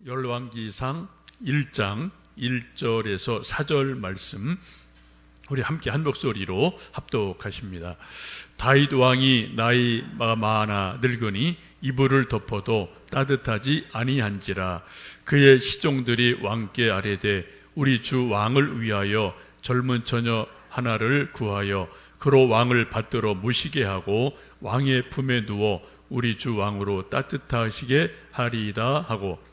열왕기상 1장 1절에서 4절 말씀 우리 함께 한 목소리로 합독하십니다. 다윗 왕이 나이가 많아 늙으니 이불을 덮어도 따뜻하지 아니한지라. 그의 시종들이 왕께 아뢰되 우리 주 왕을 위하여 젊은 처녀 하나를 구하여 그로 왕을 받들어 모시게 하고 왕의 품에 누워 우리 주 왕으로 따뜻하시게 하리이다 하고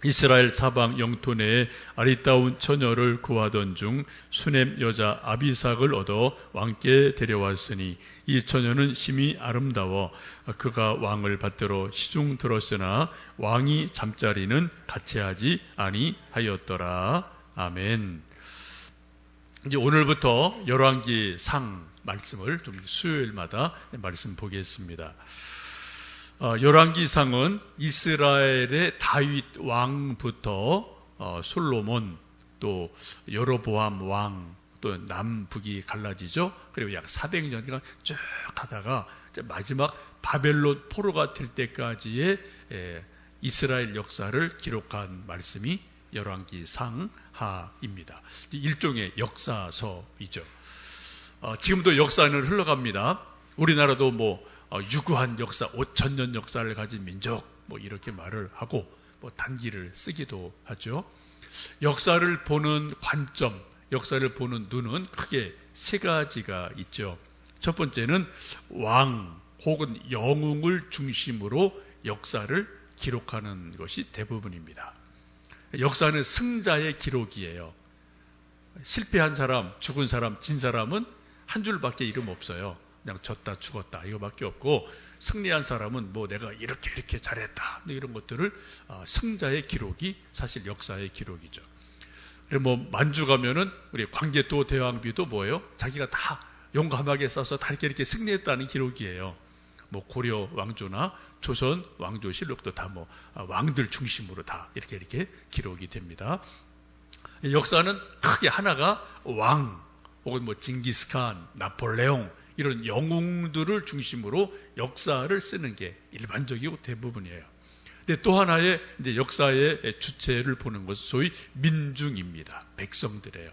이스라엘 사방 영토 내에 아리따운 처녀를 구하던 중 수넴 여자 아비삭을 얻어 왕께 데려왔으니 이 처녀는 심히 아름다워 그가 왕을 받들어 시중 들었으나 왕이 잠자리는 같이 하지 아니하였더라. 아멘. 이제 오늘부터 열왕기상 말씀을 좀 수요일마다 말씀 보겠습니다. 열왕기상은 이스라엘의 다윗 왕부터 솔로몬 또 여로보암 왕 또 남북이 갈라지죠. 그리고 약 400년간 쭉 가다가 마지막 바벨론 포로가 될 때까지의 이스라엘 역사를 기록한 말씀이 열왕기상하입니다. 일종의 역사서이죠. 지금도 역사는 흘러갑니다. 우리나라도 유구한 역사, 5,000년 역사를 가진 민족, 이렇게 말을 하고, 단기를 쓰기도 하죠. 역사를 보는 관점, 역사를 보는 눈은 크게 세 가지가 있죠. 첫 번째는 왕 혹은 영웅을 중심으로 역사를 기록하는 것이 대부분입니다. 역사는 승자의 기록이에요. 실패한 사람, 죽은 사람, 진 사람은 한 줄밖에 이름 없어요. 그냥 졌다 죽었다 이거밖에 없고, 승리한 사람은 내가 이렇게 잘했다 이런 것들을 승자의 기록이 사실 역사의 기록이죠. 그리고 만주 가면은 우리 광개토 대왕비도 뭐예요? 자기가 다 용감하게 싸서 다 이렇게 승리했다는 기록이에요. 고려 왕조나 조선 왕조 실록도 다 왕들 중심으로 다 이렇게 기록이 됩니다. 역사는 크게 하나가 왕 혹은 징기스칸, 나폴레옹 이런 영웅들을 중심으로 역사를 쓰는 게 일반적이고 대부분이에요. 근데 또 하나의 이제 역사의 주체를 보는 것은 소위 민중입니다. 백성들이에요.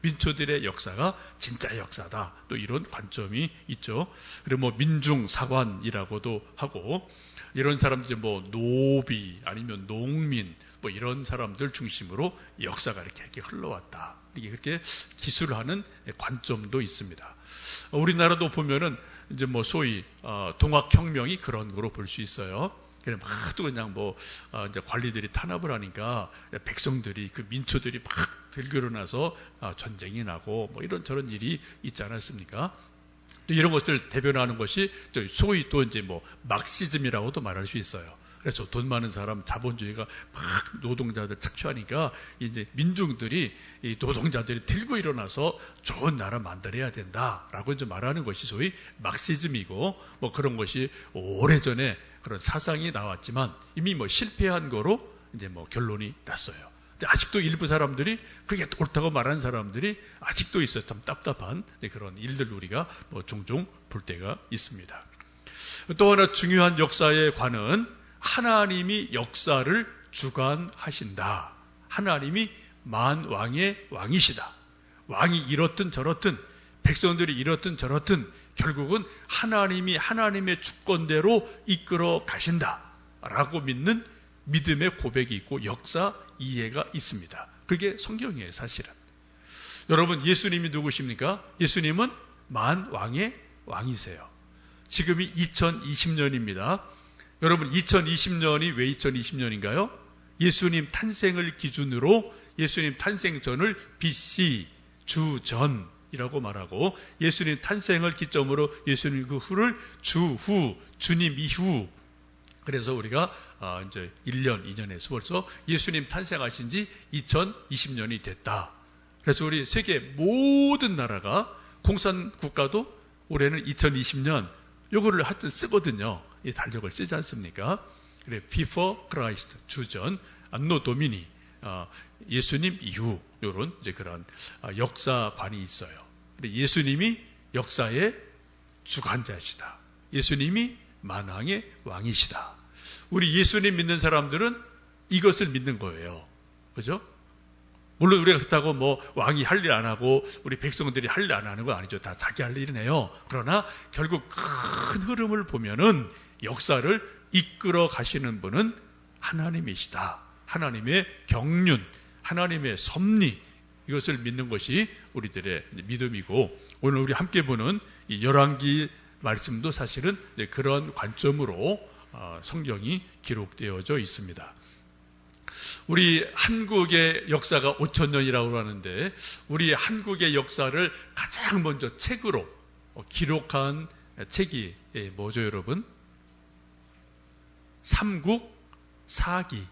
민초들의 역사가 진짜 역사다. 또 이런 관점이 있죠. 그리고 민중사관이라고도 하고, 이런 사람들이 노비 아니면 농민 이런 사람들 중심으로 역사가 이렇게 흘러왔다. 이게 그렇게 기술하는 관점도 있습니다. 우리나라도 보면은 이제 소위 동학혁명이 그런 거로 볼 수 있어요. 그냥 하도 그냥 이제 관리들이 탄압을 하니까 백성들이 그 민초들이 막 들끓어나서 전쟁이 나고 이런 저런 일이 있지 않았습니까? 또 이런 것들 대변하는 것이 소위 또 이제 막시즘이라고도 말할 수 있어요. 그래서 돈 많은 사람, 자본주의가 막 노동자들 착취하니까 이제 민중들이 이 노동자들이 들고 일어나서 좋은 나라 만들어야 된다라고 이제 말하는 것이 소위 막시즘이고, 그런 것이 오래전에 그런 사상이 나왔지만 이미 실패한 거로 이제 결론이 났어요. 근데 아직도 일부 사람들이 그게 옳다고 말하는 사람들이 아직도 있어요. 참 답답한 그런 일들 우리가 종종 볼 때가 있습니다. 또 하나 중요한 역사의 관은 하나님이 역사를 주관하신다. 하나님이 만왕의 왕이시다. 왕이 이렇든 저렇든 백성들이 이렇든 저렇든 결국은 하나님이 하나님의 주권대로 이끌어 가신다 라고 믿는 믿음의 고백이 있고 역사 이해가 있습니다. 그게 성경이에요. 사실은. 여러분, 예수님이 누구십니까? 예수님은 만왕의 왕이세요. 지금이 2020년입니다. 여러분, 2020년이 왜 2020년인가요? 예수님 탄생을 기준으로 예수님 탄생 전을 BC, 주전이라고 말하고, 예수님 탄생을 기점으로 예수님 그 후를 주후, 주님 이후. 그래서 우리가 이제 1년, 2년에서 벌써 예수님 탄생하신 지 2020년이 됐다. 그래서 우리 세계 모든 나라가 공산국가도 올해는 2020년 요거를 하여튼 쓰거든요. 이 달력을 쓰지 않습니까? 그래, before Christ, 주전, anno domini, 예수님 이후, 요런 이제 그런 역사관이 있어요. 예수님이 역사의 주관자시다. 예수님이 만왕의 왕이시다. 우리 예수님 믿는 사람들은 이것을 믿는 거예요. 그죠? 물론 우리가 그렇다고 뭐 왕이 할 일 안 하고 우리 백성들이 할 일 안 하는 거 아니죠. 다 자기 할 일은 해요. 그러나 결국 큰 흐름을 보면은 역사를 이끌어 가시는 분은 하나님이시다. 하나님의 경륜, 하나님의 섭리, 이것을 믿는 것이 우리들의 믿음이고, 오늘 우리 함께 보는 이 열왕기 말씀도 사실은 그런 관점으로 성경이 기록되어져 있습니다. 우리 한국의 역사가 5,000년이라고 하는데, 우리 한국의 역사를 가장 먼저 책으로 기록한 책이 뭐죠, 여러분? 삼국사기.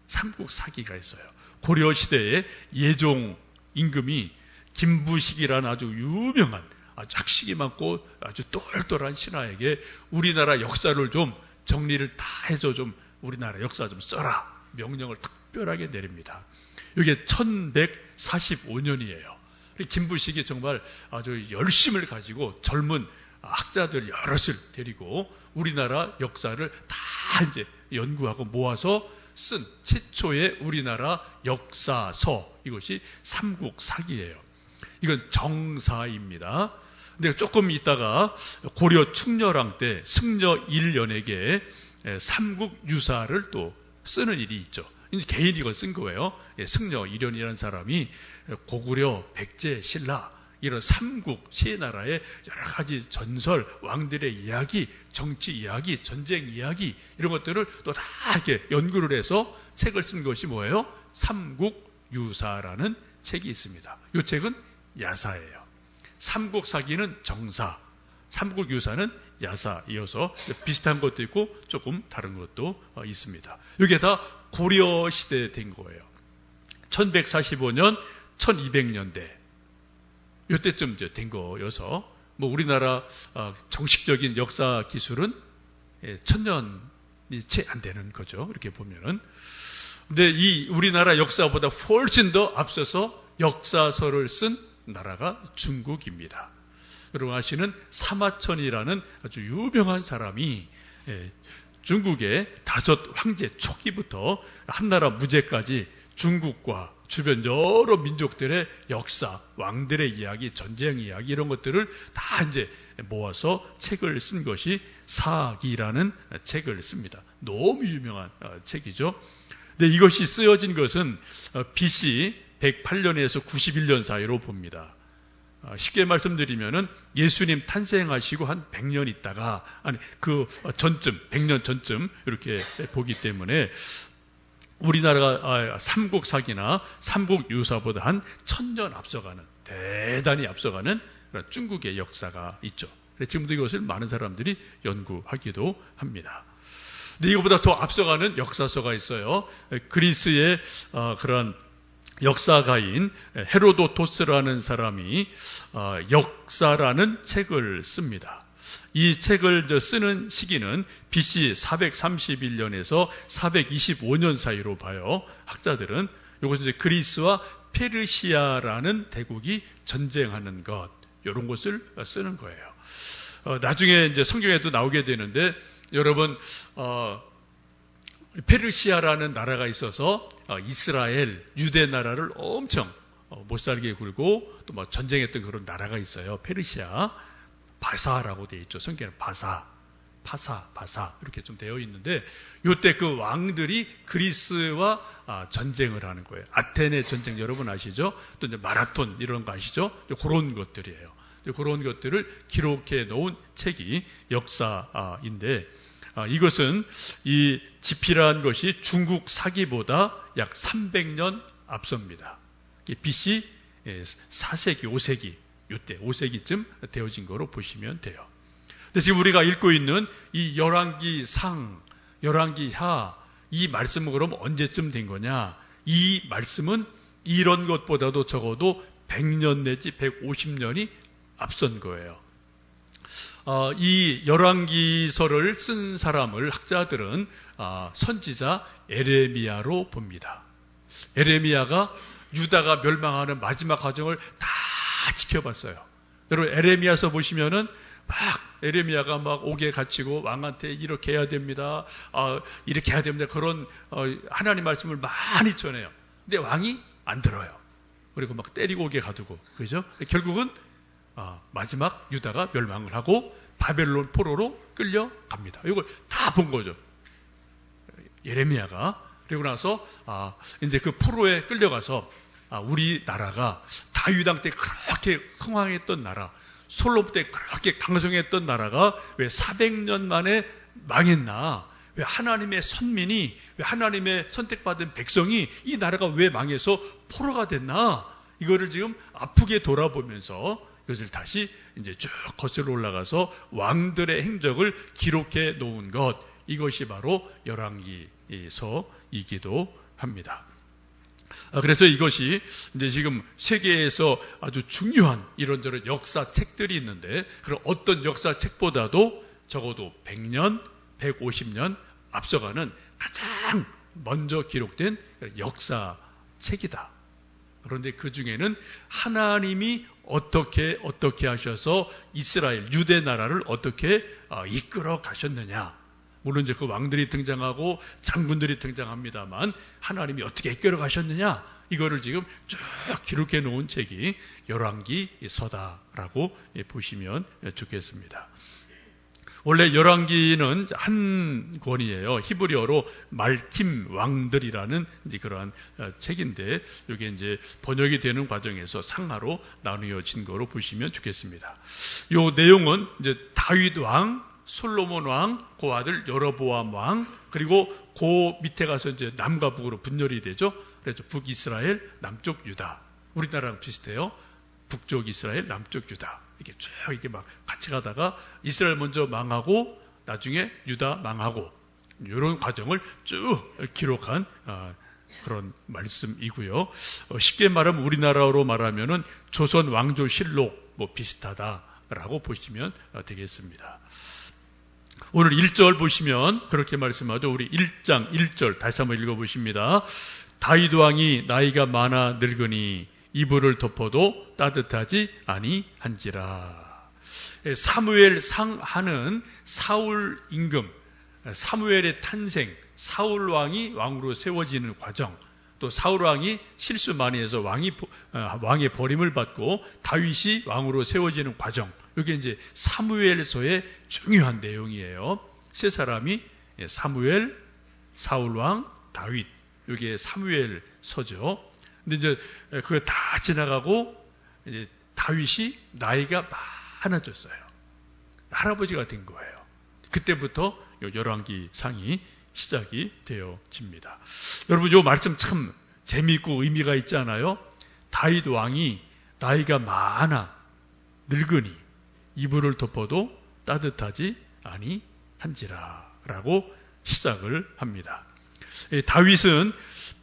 삼국사기가 있어요. 고려시대에 예종 임금이 김부식이라는 아주 유명한, 아주 학식이 많고 아주 똘똘한 신하에게 우리나라 역사를 좀 정리를 다 해줘, 좀 우리나라 역사 좀 써라 명령을 특별하게 내립니다. 이게 1145년이에요. 김부식이 정말 아주 열심을 가지고 젊은 학자들 여럿을 데리고 우리나라 역사를 다 이제 연구하고 모아서 쓴 최초의 우리나라 역사서, 이것이 삼국사기예요. 이건 정사입니다. 근데 조금 있다가 고려 충렬왕 때 승려 1년에게 삼국유사를 또 쓰는 일이 있죠. 이제 개인이 이걸 쓴 거예요. 승려 1년이라는 사람이 고구려, 백제, 신라 이런 삼국 세 나라의 여러 가지 전설, 왕들의 이야기, 정치 이야기, 전쟁 이야기, 이런 것들을 또 다 이렇게 연구를 해서 책을 쓴 것이 뭐예요? 삼국유사라는 책이 있습니다. 이 책은 야사예요. 삼국사기는 정사, 삼국유사는 야사이어서 비슷한 것도 있고 조금 다른 것도 있습니다. 이게 다 고려 시대에 된 거예요. 1145년, 1200년대 이때쯤 된 거여서, 뭐 우리나라 정식적인 역사 기술은 1000년이 채 안 되는 거죠. 이렇게 보면은. 근데 이 우리나라 역사보다 훨씬 더 앞서서 역사서를 쓴 나라가 중국입니다. 여러분 아시는 사마천이라는 아주 유명한 사람이 중국의 다섯 황제 초기부터 한나라 무제까지 중국과 주변 여러 민족들의 역사, 왕들의 이야기, 전쟁 이야기, 이런 것들을 다 이제 모아서 책을 쓴 것이 사기라는 책을 씁니다. 너무 유명한 책이죠. 근데 이것이 쓰여진 것은 BC 108년에서 91년 사이로 봅니다. 쉽게 말씀드리면은 예수님 탄생하시고 한 100년 있다가, 아니 그 전쯤, 100년 전쯤 이렇게 보기 때문에 우리나라가 삼국사기나 삼국유사보다 한 1000년 앞서가는, 대단히 앞서가는 그런 중국의 역사가 있죠. 지금도 이것을 많은 사람들이 연구하기도 합니다. 근데 이거보다 더 앞서가는 역사서가 있어요. 그리스의 그런 역사가인 헤로도토스라는 사람이 역사라는 책을 씁니다. 이 책을 쓰는 시기는 BC 431년에서 425년 사이로 봐요. 학자들은 이것은 이제 그리스와 페르시아라는 대국이 전쟁하는 것, 이런 것을 쓰는 거예요. 나중에 이제 성경에도 나오게 되는데, 여러분 페르시아라는 나라가 있어서 이스라엘, 유대 나라를 엄청 못살게 굴고 또 뭐 전쟁했던 그런 나라가 있어요. 페르시아. 바사라고 되어 있죠. 성경에는 바사, 파사, 바사 이렇게 좀 되어 있는데, 이때 그 왕들이 그리스와 전쟁을 하는 거예요. 아테네 전쟁 여러분 아시죠? 또 이제 마라톤 이런 거 아시죠? 그런 것들이에요. 그런 것들을 기록해 놓은 책이 역사인데, 이것은 이 지피라는 것이 중국 사기보다 약 300년 앞섭니다. BC 4세기, 5세기 이때 5세기쯤 되어진 거로 보시면 돼요. 근데 지금 우리가 읽고 있는 이 열왕기상, 열왕기하, 이 말씀은 그럼 언제쯤 된 거냐? 이 말씀은 이런 것보다도 적어도 100년 내지 150년이 앞선 거예요. 이 열왕기서를 쓴 사람을 학자들은 선지자 에레미야로 봅니다. 에레미야가 유다가 멸망하는 마지막 과정을 다 지켜봤어요. 여러분 에레미야서 보시면은 에레미야가 막 옥에 갇히고 왕한테 이렇게 해야 됩니다. 이렇게 해야 됩니다. 그런 하나님 말씀을 많이 전해요. 근데 왕이 안 들어요. 그리고 막 때리고 옥에 가두고, 그죠? 결국은 마지막 유다가 멸망을 하고 바벨론 포로로 끌려갑니다. 이걸 다 본 거죠. 예레미야가. 그리고 나서 이제 그 포로에 끌려가서 우리나라가 다윗 왕 때 그렇게 흥왕했던 나라, 솔로몬 때 그렇게 강성했던 나라가 왜 400년 만에 망했나? 왜 하나님의 선민이, 왜 하나님의 선택받은 백성이 이 나라가 왜 망해서 포로가 됐나? 이거를 지금 아프게 돌아보면서 이것을 다시 이제 쭉 거슬러 올라가서 왕들의 행적을 기록해 놓은 것, 이것이 바로 열왕기서이기도 합니다. 그래서 이것이 이제 지금 세계에서 아주 중요한 이런저런 역사책들이 있는데, 그런 어떤 역사책보다도 적어도 100년, 150년 앞서가는 가장 먼저 기록된 역사책이다. 그런데 그 중에는 하나님이 어떻게 하셔서 이스라엘, 유대 나라를 어떻게 이끌어 가셨느냐. 물론 이제 그 왕들이 등장하고 장군들이 등장합니다만 하나님이 어떻게 이끌어 가셨느냐, 이거를 지금 쭉 기록해 놓은 책이 열왕기서다라고 보시면 좋겠습니다. 원래 열왕기는 한 권이에요. 히브리어로 말킴 왕들이라는 이제 그러한 책인데, 이게 이제 번역이 되는 과정에서 상하로 나누어진 거로 보시면 좋겠습니다. 이 내용은 이제 다윗 왕, 솔로몬 왕, 그 아들 여로보암 왕, 그리고 그 밑에 가서 이제 남과 북으로 분열이 되죠. 그래서 북이스라엘, 남쪽 유다. 우리나라랑 비슷해요. 북쪽 이스라엘, 남쪽 유다. 이렇게 쭉 이렇게 막 같이 가다가 이스라엘 먼저 망하고 나중에 유다 망하고, 이런 과정을 쭉 기록한 그런 말씀이고요. 쉽게 말하면 우리나라로 말하면은 조선 왕조실록 뭐 비슷하다라고 보시면 되겠습니다. 오늘 1절 보시면 그렇게 말씀하죠. 우리 1장 1절 다시 한번 읽어보십니다. 다윗 왕이 나이가 많아 늙으니 이불을 덮어도 따뜻하지 아니한지라. 사무엘 상하는 사울 임금, 사무엘의 탄생, 사울 왕이 왕으로 세워지는 과정, 또 사울 왕이 실수 많이 해서 왕의 버림을 받고 다윗이 왕으로 세워지는 과정, 이게 이제 사무엘서의 중요한 내용이에요. 세 사람이 사무엘, 사울 왕, 다윗, 이게 사무엘서죠. 근데 이제 그거 다 지나가고 이제 다윗이 나이가 많아졌어요. 할아버지가 된 거예요. 그때부터 열왕기 상이 시작이 되어집니다. 여러분, 이 말씀 참 재미있고 의미가 있지 않아요? 다윗 왕이 나이가 많아 늙으니 이불을 덮어도 따뜻하지 아니한지라 라고 시작을 합니다. 다윗은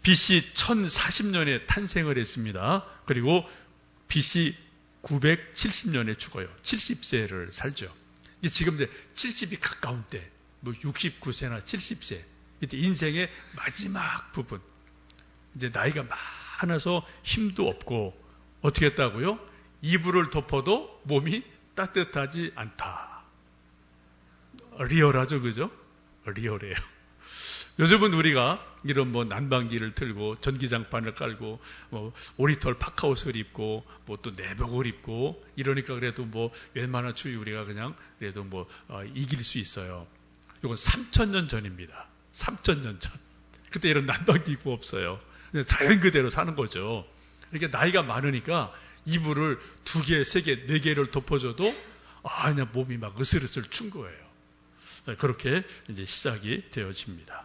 BC 1040년에 탄생을 했습니다. 그리고 BC 970년에 죽어요. 70세를 살죠. 지금 이제 70이 가까운 때, 뭐 69세나 70세, 이때 인생의 마지막 부분, 이제 나이가 많아서 힘도 없고 어떻게 했다고요? 이불을 덮어도 몸이 따뜻하지 않다. 리얼하죠, 그죠? 리얼해요. 요즘은 우리가 이런 뭐 난방기를 틀고 전기장판을 깔고 뭐 오리털 파카옷을 입고 뭐 또 내복을 입고 이러니까 그래도 뭐 웬만한 추위 우리가 그냥 그래도 뭐 이길 수 있어요. 이건 3000년 전입니다. 3000년 전. 그때 이런 난방기 입고 없어요. 그냥 자연 그대로 사는 거죠. 이렇게 나이가 많으니까 이불을 2개, 3개, 4개를 덮어줘도 그냥 몸이 막 으슬으슬 춘 거예요. 그렇게 이제 시작이 되어집니다.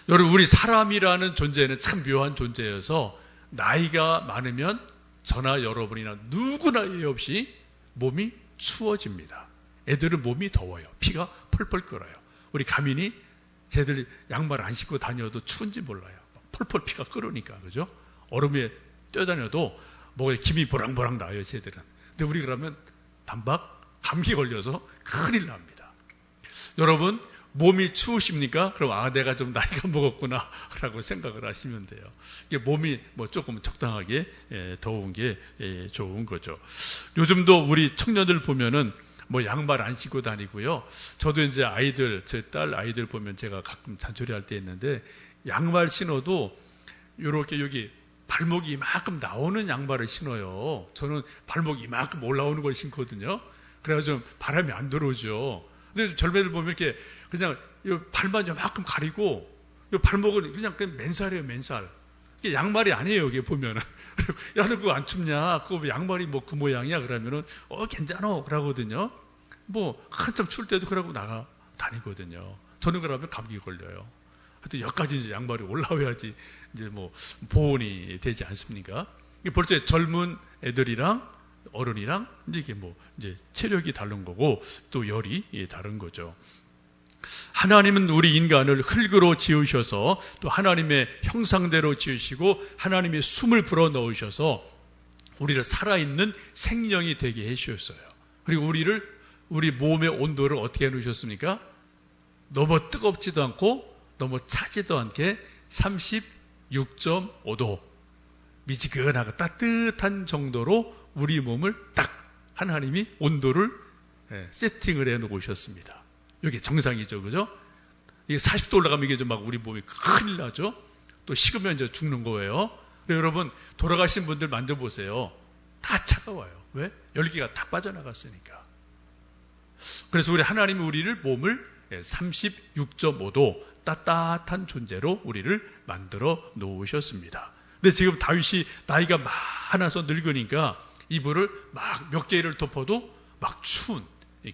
여러분, 우리 사람이라는 존재는 참 묘한 존재여서 나이가 많으면 저나 여러분이나 누구나 예의 없이 몸이 추워집니다. 애들은 몸이 더워요. 피가 펄펄 끓어요. 우리 가민이 쟤들 양말 안 신고 다녀도 추운지 몰라요. 펄펄 피가 끓으니까, 그죠? 얼음에 뛰어다녀도 목에 김이 보랑보랑 나요, 쟤들은. 근데 우리 그러면 단박 감기 걸려서 큰일 납니다. 여러분, 몸이 추우십니까? 그럼 내가 좀 나이가 먹었구나 라고 생각을 하시면 돼요. 이게 몸이 뭐 조금 적당하게 더운 게 좋은 거죠. 요즘도 우리 청년들 보면은 뭐 양말 안 신고 다니고요. 저도 이제 아이들, 제 딸 아이들 보면 제가 가끔 잔소리할 때 있는데 양말 신어도 요렇게 여기 발목이 이만큼 나오는 양말을 신어요. 저는 발목이 이만큼 올라오는 걸 신거든요. 그래가지고 좀 바람이 안 들어오죠. 근데 젊은이들 보면 이렇게 그냥 요 발만 요만큼 가리고 요 발목은 그냥 맨살이에요, 맨살. 이게 양말이 아니에요, 이게 보면은. 야, 너 그거 안 춥냐? 그거 양말이 뭐 그 모양이야? 그러면은, 괜찮아. 그러거든요. 뭐, 한참 추울 때도 그러고 나가 다니거든요. 저는 그러면 감기 걸려요. 하여튼 여기까지 이제 양말이 올라와야지 이제 뭐 보온이 되지 않습니까? 벌써 젊은 애들이랑 어른이랑 이게 뭐 이제 체력이 다른 거고 또 열이 다른 거죠. 하나님은 우리 인간을 흙으로 지으셔서 또 하나님의 형상대로 지으시고 하나님의 숨을 불어 넣으셔서 우리를 살아있는 생명이 되게 해주셨어요. 그리고 우리 몸의 온도를 어떻게 해놓으셨습니까? 너무 뜨겁지도 않고 너무 차지도 않게 36.5도 미지근하고 따뜻한 정도로 우리 몸을 딱 하나님이 온도를 세팅을 해 놓으셨습니다. 이게 정상이죠, 그죠? 이게 40도 올라가면 이게 좀 막 우리 몸이 큰일 나죠? 또 식으면 이제 죽는 거예요. 여러분, 돌아가신 분들 만져보세요. 다 차가워요. 왜? 열기가 다 빠져나갔으니까. 그래서 우리 하나님이 우리를 몸을 36.5도 따뜻한 존재로 우리를 만들어 놓으셨습니다. 근데 지금 다윗이 나이가 많아서 늙으니까 이불을 막 몇 개를 덮어도 막 추운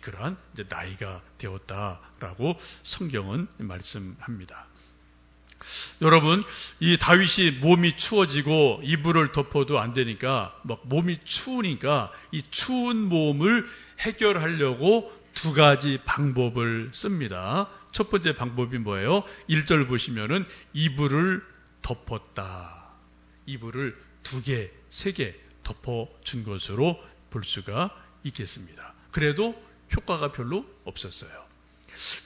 그러한 이제 나이가 되었다라고 성경은 말씀합니다. 여러분, 이 다윗이 몸이 추워지고 이불을 덮어도 안 되니까 막 몸이 추우니까 이 추운 몸을 해결하려고 두 가지 방법을 씁니다. 첫 번째 방법이 뭐예요? 1절 보시면은 이불을 덮었다. 이불을 2개, 3개 덮어준 것으로 볼 수가 있겠습니다. 그래도 효과가 별로 없었어요.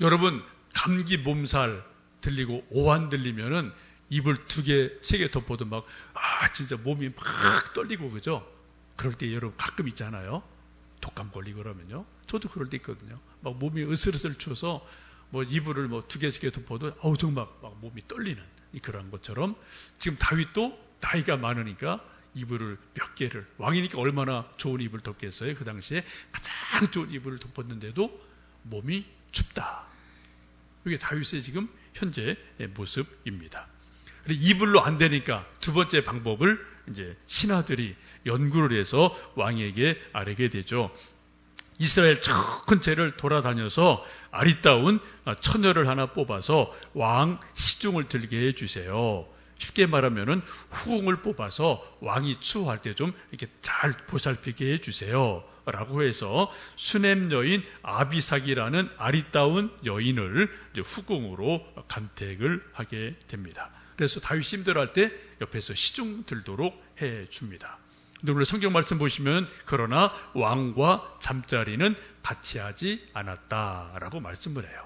여러분, 감기 몸살 들리고 오한 들리면은 이불 2개, 3개 덮어도 막 진짜 몸이 막 떨리고 그죠? 그럴 때 여러분 가끔 있잖아요. 독감 걸리고 그러면요. 저도 그럴 때 있거든요. 막 몸이 으슬으슬 추워서 뭐 이불을 뭐 2개, 3개 덮어도 정말 막 몸이 떨리는 그런 것처럼 지금 다윗도 나이가 많으니까 이불을 몇 개를, 왕이니까 얼마나 좋은 이불을 덮겠어요. 그 당시에 가장 좋은 이불을 덮었는데도 몸이 춥다. 이게 다윗의 지금 현재의 모습입니다. 이불로 안 되니까 두 번째 방법을 이제 신하들이 연구를 해서 왕에게 아뢰게 되죠. 이스라엘 전체를 돌아다녀서 아리따운 처녀를 하나 뽑아서 왕 시중을 들게 해주세요. 쉽게 말하면은 후궁을 뽑아서 왕이 추호할 때 좀 이렇게 잘 보살피게 해주세요. 라고 해서 수넴 여인 아비삭이라는 아리따운 여인을 이제 후궁으로 간택을 하게 됩니다. 그래서 다윗이 힘들어할 때 옆에서 시중 들도록 해줍니다. 근데 오늘 성경 말씀 보시면 그러나 왕과 잠자리는 같이 하지 않았다라고 말씀을 해요.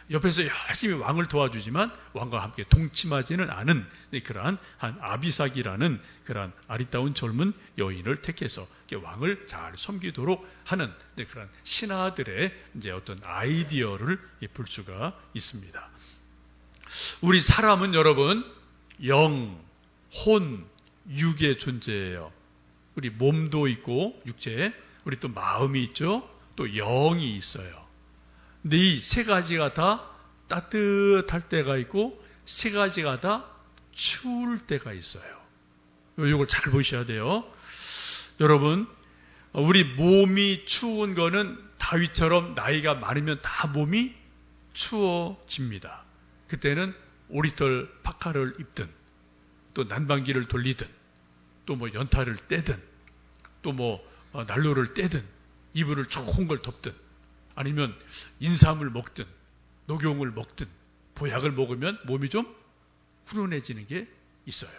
옆에서 열심히 왕을 도와주지만 왕과 함께 동침하지는 않은 그러한 한 아비삭이라는 그러한 아리따운 젊은 여인을 택해서 왕을 잘 섬기도록 하는 그러한 신하들의 이제 어떤 아이디어를 볼 수가 있습니다. 우리 사람은 여러분 영, 혼, 육의 존재예요. 우리 몸도 있고 육체, 우리 또 마음이 있죠. 또 영이 있어요. 근데 이 세 가지가 다 따뜻할 때가 있고 세 가지가 다 추울 때가 있어요. 이걸 잘 보셔야 돼요. 여러분, 우리 몸이 추운 거는 다윗처럼 나이가 많으면 다 몸이 추워집니다. 그때는 오리털 파카를 입든 또 난방기를 돌리든 또 뭐 연탄을 떼든 또 뭐 난로를 떼든 이불을 좋은 걸 덮든 아니면 인삼을 먹든 녹용을 먹든 보약을 먹으면 몸이 좀 훈훈해지는 게 있어요.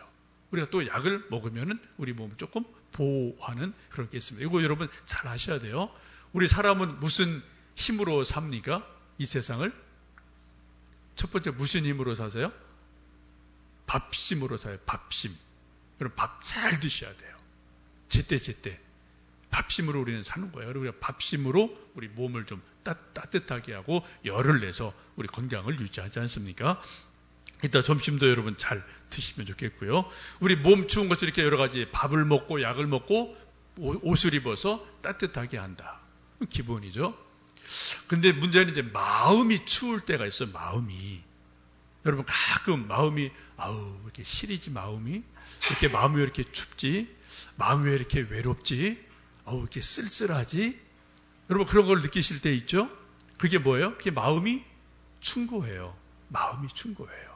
우리가 또 약을 먹으면 우리 몸을 조금 보호하는 그런 게 있습니다. 이거 여러분 잘 아셔야 돼요. 우리 사람은 무슨 힘으로 삽니까? 이 세상을? 첫 번째 무슨 힘으로 사세요? 밥심으로 사요. 밥심. 그럼 밥 잘 드셔야 돼요. 제때. 밥심으로 우리는 사는 거예요. 그리고 밥심으로 우리 몸을 좀 따뜻하게 하고 열을 내서 우리 건강을 유지하지 않습니까? 이따 점심도 여러분 잘 드시면 좋겠고요. 우리 몸 추운 것을 이렇게 여러 가지 밥을 먹고 약을 먹고 옷을 입어서 따뜻하게 한다. 기본이죠. 근데 문제는 이제 마음이 추울 때가 있어요. 마음이. 여러분 가끔 마음이 이렇게 시리지 마음이 이렇게 마음이 왜 이렇게 춥지? 마음이 왜 이렇게 외롭지? 이렇게 쓸쓸하지? 여러분 그런 걸 느끼실 때 있죠? 그게 뭐예요? 그게 마음이 춘 거예요. 마음이 춘 거예요.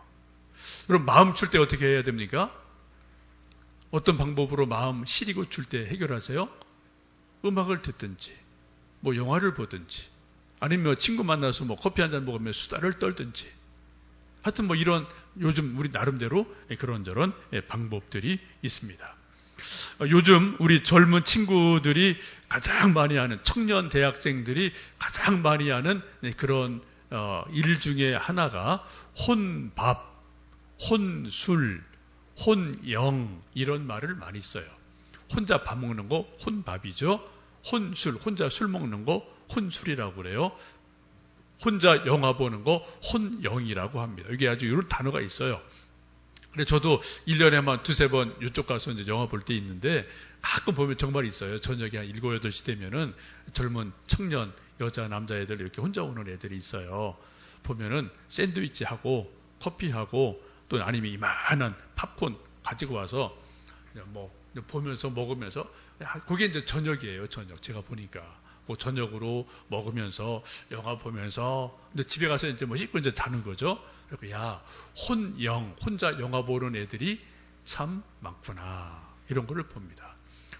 여러분 마음 출 때 어떻게 해야 됩니까? 어떤 방법으로 마음 시리고 출 때 해결하세요? 음악을 듣든지 뭐 영화를 보든지 아니면 친구 만나서 뭐 커피 한잔 먹으며 수다를 떨든지 하여튼 뭐 이런 요즘 우리 나름대로 그런저런 방법들이 있습니다. 요즘 우리 젊은 친구들이 가장 많이 하는 청년 대학생들이 가장 많이 하는 그런 일 중에 하나가 혼밥, 혼술, 혼영 이런 말을 많이 써요. 혼자 밥 먹는 거 혼밥이죠. 혼술, 혼자 술 먹는 거 혼술이라고 그래요. 혼자 영화 보는 거 혼영이라고 합니다. 이게 아주 이런 단어가 있어요. 근데 저도 1년에만 두세 번 이쪽 가서 이제 영화 볼 때 있는데 가끔 보면 정말 있어요. 저녁에 한 7, 8시 되면은 젊은 청년, 여자, 남자애들 이렇게 혼자 오는 애들이 있어요. 보면은 샌드위치하고 커피하고 또 아니면 이만한 팝콘 가지고 와서 뭐 보면서 먹으면서 그게 이제 저녁이에요. 저녁. 제가 보니까. 그 저녁으로 먹으면서 영화 보면서 근데 집에 가서 이제 뭐 씻고 이제 자는 거죠. 그리고 야 혼영 혼자 영화 보는 애들이 참 많구나 이런 거를 봅니다.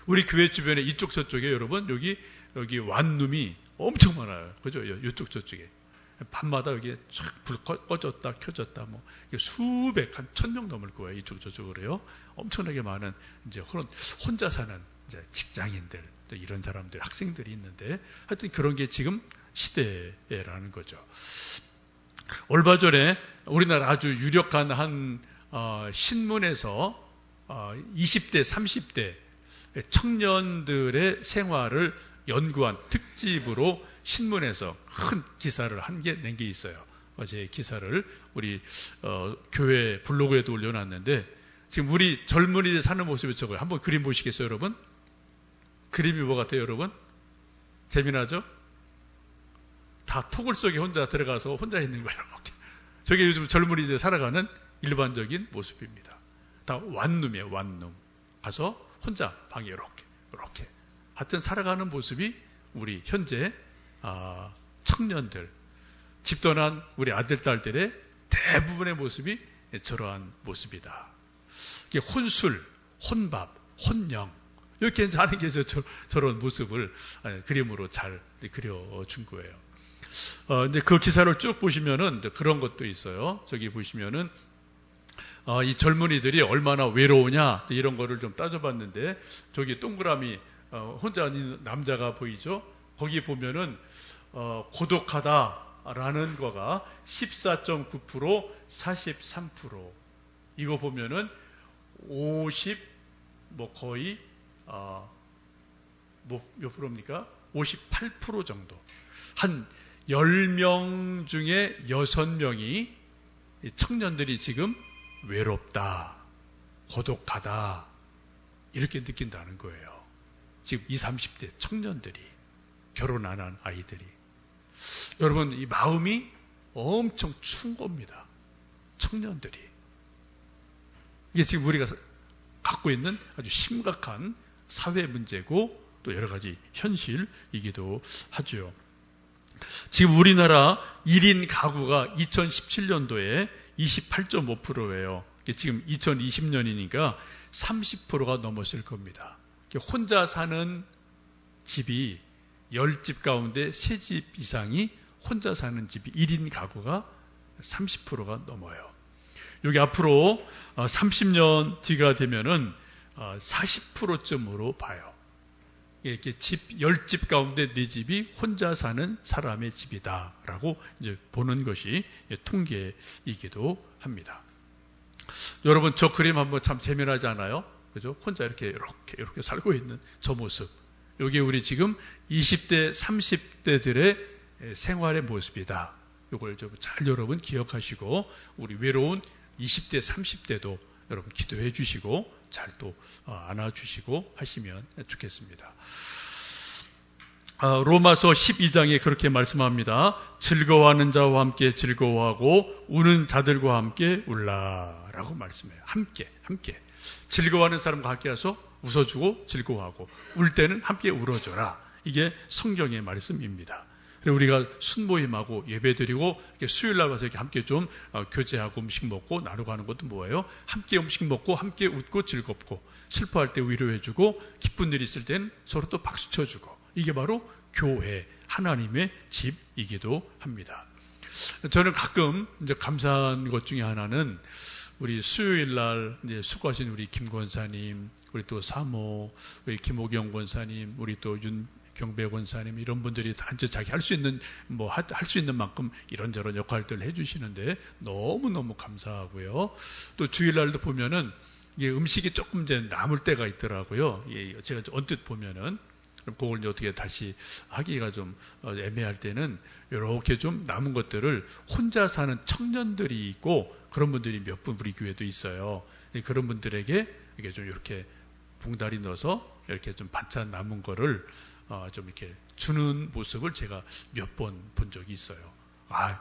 우리 교회 주변에 이쪽 저쪽에 여러분 여기 완룸이 엄청 많아요. 그죠? 이쪽 저쪽에 밤마다 여기 쫙 불 꺼졌다 켜졌다 뭐 수백 한 1,000명 넘을 거예요. 이쪽 저쪽으로요. 엄청나게 많은 이제 혼자 사는 이제 직장인들 또 이런 사람들 학생들이 있는데 하여튼 그런 게 지금 시대라는 거죠. 얼마 전에 우리나라 아주 유력한 한 신문에서 20대 30대 청년들의 생활을 연구한 특집으로 신문에서 큰 기사를 한 개 낸 게 있어요. 어제 기사를 우리 교회 블로그에도 올려놨는데 지금 우리 젊은이들 사는 모습이 저거예요. 한번 그림 보시겠어요, 여러분? 그림이 뭐 같아요, 여러분? 재미나죠? 다 토굴 속에 혼자 들어가서 혼자 있는 거예요. 이렇게. 저게 요즘 젊은이들 살아가는 일반적인 모습입니다. 다 완룸이에요, 완룸. 가서 혼자 방에 이렇게. 하여튼 살아가는 모습이 우리 현재 청년들, 집 떠난 우리 아들, 딸들의 대부분의 모습이 저러한 모습이다. 이게 혼술, 혼밥, 혼영 이렇게 이제 하는 게 저런 모습을 그림으로 잘 그려준 거예요. 근데 그 기사를 쭉 보시면은 그런 것도 있어요. 저기 보시면은 이 젊은이들이 얼마나 외로우냐 이런 거를 좀 따져봤는데 저기 동그라미 혼자 있는 남자가 보이죠? 거기 보면은 고독하다라는 거가 14.9%, 43%. 이거 보면은 50, 뭐 거의 몇 프로입니까? 58% 정도. 한 10명 중에 6명이 청년들이 지금 외롭다, 고독하다 이렇게 느낀다는 거예요. 지금 20, 30대 청년들이 결혼 안 한 아이들이. 여러분 이 마음이 엄청 추운 겁니다. 청년들이. 이게 지금 우리가 갖고 있는 아주 심각한 사회 문제고 또 여러 가지 현실이기도 하죠. 지금 우리나라 1인 가구가 2017년도에 28.5%예요. 지금 2020년이니까 30%가 넘었을 겁니다. 혼자 사는 집이 10집 가운데 3집 이상이 혼자 사는 집이 1인 가구가 30%가 넘어요. 여기 앞으로 30년 뒤가 되면은 40%쯤으로 봐요. 이렇게 집 10집 가운데 4집이 혼자 사는 사람의 집이다라고 이제 보는 것이 통계이기도 합니다. 여러분 저 그림 한번 참 재미나지 않아요? 그죠? 혼자 이렇게 살고 있는 저 모습. 이게 우리 지금 20대, 30대들의 생활의 모습이다. 이걸 좀 잘 여러분 기억하시고 우리 외로운 20대, 30대도 여러분 기도해 주시고 잘 또 안아주시고 하시면 좋겠습니다. 로마서 12장에 그렇게 말씀합니다. 즐거워하는 자와 함께 즐거워하고 우는 자들과 함께 울라라고 말씀해요. 함께. 즐거워하는 사람과 함께 해서 웃어주고 즐거워하고 울 때는 함께 울어줘라. 이게 성경의 말씀입니다. 우리가 순모임하고 예배드리고 수요일날 와서 이렇게 함께 좀 교제하고 음식 먹고 나누고 하는 것도 뭐예요? 함께 음식 먹고 함께 웃고 즐겁고 슬퍼할 때 위로해주고 기쁜 일이 있을 땐 서로 또 박수 쳐주고 이게 바로 교회, 하나님의 집이기도 합니다. 저는 가끔 이제 감사한 것 중에 하나는 우리 수요일날 이제 수고하신 우리 김 권사님, 우리 또 사모, 우리 김호경 권사님, 우리 또 윤경배 권사님 이런 분들이 다 이제 자기 할 수 있는 할 수 있는 만큼 이런저런 역할들을 해주시는데 너무 감사하고요. 또 주일날도 보면은 이게 음식이 조금 이제 남을 때가 있더라고요. 제가 언뜻 보면은. 그걸 이제 어떻게 다시 하기가 좀 애매할 때는 이렇게 좀 남은 것들을 혼자 사는 청년들이 있고 그런 분들이 몇 분 우리 교회도 있어요. 그런 분들에게 이게 좀 이렇게 봉다리 넣어서 이렇게 좀 반찬 남은 거를 좀 이렇게 주는 모습을 제가 몇 번 본 적이 있어요.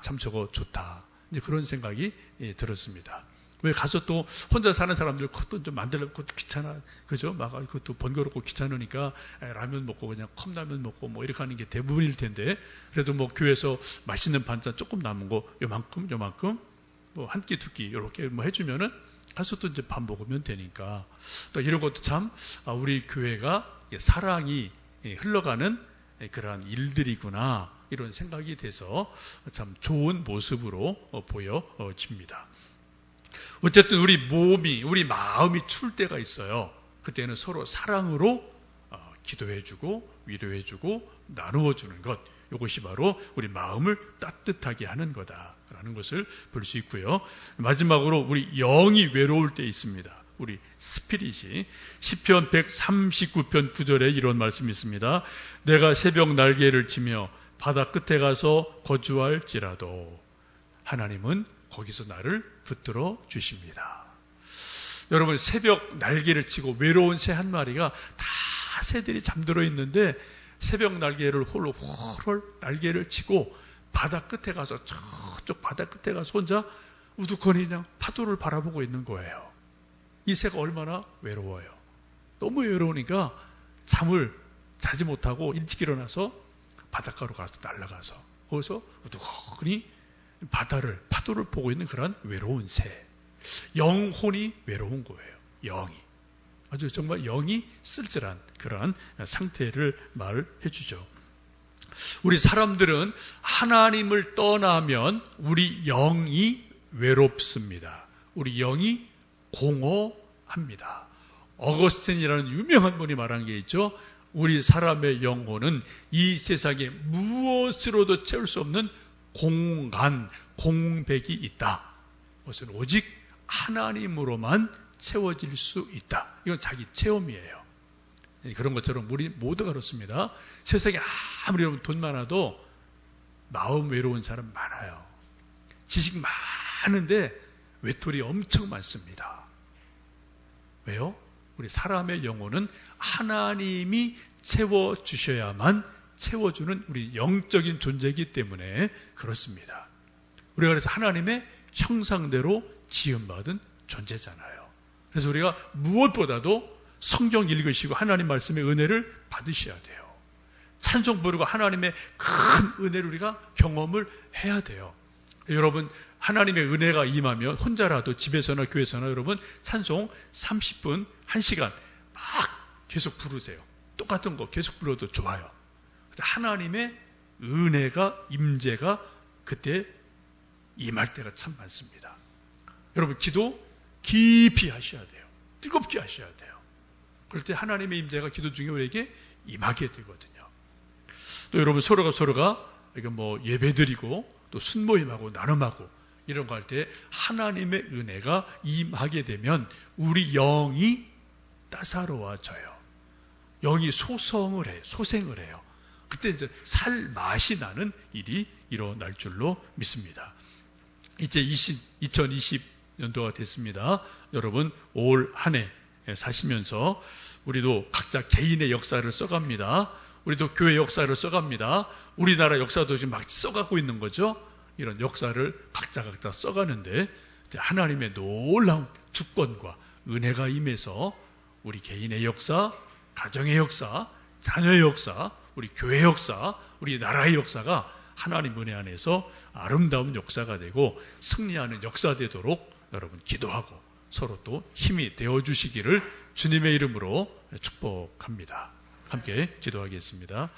참 저거 좋다. 이제 그런 생각이 들었습니다. 왜 가서 또 혼자 사는 사람들 그것도 좀 만들려고 그것도 귀찮아. 그죠? 막 그것도 번거롭고 귀찮으니까 라면 먹고 그냥 컵라면 먹고 뭐 이렇게 하는 게 대부분일 텐데 그래도 뭐 교회에서 맛있는 반찬 조금 남은 거 요만큼 뭐 한 끼 두 끼 이렇게 뭐 해주면은 가서 또 이제 밥 먹으면 되니까 또 이런 것도 참 우리 교회가 사랑이 흘러가는 그러한 일들이구나 이런 생각이 돼서 참 좋은 모습으로 보여집니다. 어쨌든 우리 마음이 추울 때가 있어요. 그때는 서로 사랑으로 기도해주고 위로해주고 나누어주는 것. 이것이 바로 우리 마음을 따뜻하게 하는 거다라는 것을 볼 수 있고요. 마지막으로 우리 영이 외로울 때 있습니다. 우리 스피릿이 시편 139편 9절에 이런 말씀이 있습니다. 내가 새벽 날개를 치며 바다 끝에 가서 거주할지라도 하나님은 거기서 나를 붙들어 주십니다. 여러분 새벽 날개를 치고 외로운 새 한 마리가 다 새들이 잠들어 있는데 새벽 날개를 홀로 날개를 치고 바다 끝에 가서 저쪽 바다 끝에 가서 혼자 우두커니 그냥 파도를 바라보고 있는 거예요. 이 새가 얼마나 외로워요. 너무 외로우니까 잠을 자지 못하고 일찍 일어나서 바닷가로 가서 날아가서 거기서 우두커니 파도를 보고 있는 그런 외로운 새. 영혼이 외로운 거예요. 영이. 아주 정말 영이 쓸쓸한 그러한 상태를 말해 주죠. 우리 사람들은 하나님을 떠나면 우리 영이 외롭습니다. 우리 영이 공허합니다. 어거스틴이라는 유명한 분이 말한 게 있죠. 우리 사람의 영혼은 이 세상에 무엇으로도 채울 수 없는 공백이 있다. 그것은 오직 하나님으로만 채워질 수 있다. 이건 자기 체험이에요. 그런 것처럼 우리 모두가 그렇습니다. 세상에 아무리 여러분 돈 많아도 마음 외로운 사람 많아요. 지식 많은데 외톨이 엄청 많습니다. 왜요? 우리 사람의 영혼은 하나님이 채워주셔야만 채워주는 우리 영적인 존재이기 때문에 그렇습니다. 우리가 그래서 하나님의 형상대로 지음받은 존재잖아요. 그래서 우리가 무엇보다도 성경 읽으시고 하나님 말씀의 은혜를 받으셔야 돼요. 찬송 부르고 하나님의 큰 은혜를 우리가 경험을 해야 돼요. 여러분 하나님의 은혜가 임하면 혼자라도 집에서나 교회에서나 여러분 찬송 30분, 1시간 막 계속 부르세요. 똑같은 거 계속 불러도 좋아요. 하나님의 은혜가 임재가 그때 임할 때가 참 많습니다. 여러분 기도 깊이 하셔야 돼요. 뜨겁게 하셔야 돼요. 그럴 때 하나님의 임재가 기도 중에 우리에게 임하게 되거든요. 또 여러분 서로가 이거 뭐 예배드리고 또 순모임하고 나눔하고 이런 거 할 때 하나님의 은혜가 임하게 되면 우리 영이 따사로워져요. 영이 소생을 해요. 그때 이제 살 맛이 나는 일이 일어날 줄로 믿습니다. 이제 2020년도가 됐습니다. 여러분 올 한 해 사시면서 우리도 각자 개인의 역사를 써갑니다. 우리도 교회 역사를 써갑니다. 우리나라 역사도 지금 막 써가고 있는 거죠. 이런 역사를 각자 써가는데 하나님의 놀라운 주권과 은혜가 임해서 우리 개인의 역사, 가정의 역사, 자녀의 역사, 우리 교회 역사, 우리 나라의 역사가 하나님 은혜 안에서 아름다운 역사가 되고 승리하는 역사 되도록 여러분 기도하고 서로 또 힘이 되어주시기를 주님의 이름으로 축복합니다. 함께 기도하겠습니다.